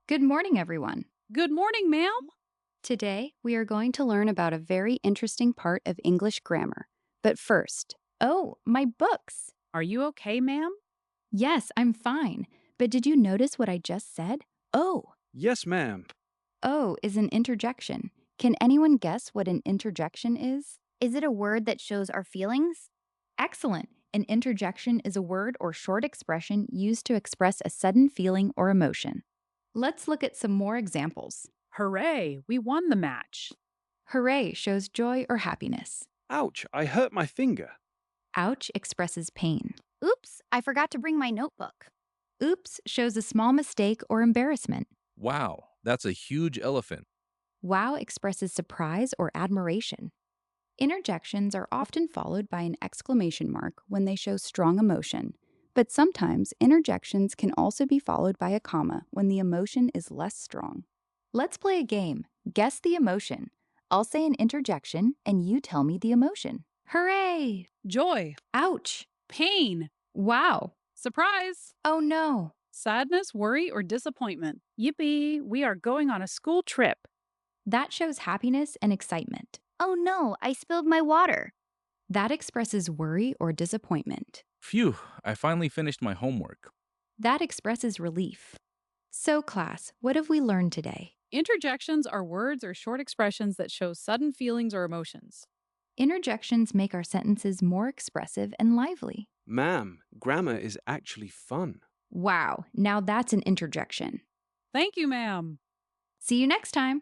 Good morning, everyone. Good morning, ma'am. Today, we are going to learn about a very interesting part of English grammar. But first, oh, my books! Are you okay, ma'am? Yes, I'm fine. But did you notice what I just said? Oh, Yes, ma'am. oh is an interjection. Can anyone guess what an interjection is? Is it a word that shows our feelings? Excellent. An interjection is a word or short expression used to express a sudden feeling or emotion. Let's look at some more examples. Hooray, we won the match. Hooray shows joy or happiness. Ouch, I hurt my finger. Ouch expresses pain. Oops, I forgot to bring my notebook. Oops shows a small mistake or embarrassment. Wow, that's a huge elephant. Wow expresses surprise or admiration. Interjections are often followed by an exclamation mark when they show strong emotion, but sometimes interjections can also be followed by a comma when the emotion is less strong. Let's play a game. Guess the emotion. I'll say an interjection and you tell me the emotion. Hooray! Joy, Ouch! pain, Wow! surprise, Oh no! sadness, worry, or disappointment. Yippee, we are going on a school trip. That shows happiness and excitement. Oh no, I spilled my water. That expresses worry or disappointment. Phew, I finally finished my homework. That expresses relief. So, class, what have we learned today? Interjections are words or short expressions that show sudden feelings or emotions. Interjections make our sentences more expressive and lively. Ma'am, grammar is actually fun. Wow, now that's an interjection. Thank you, ma'am. See you next time.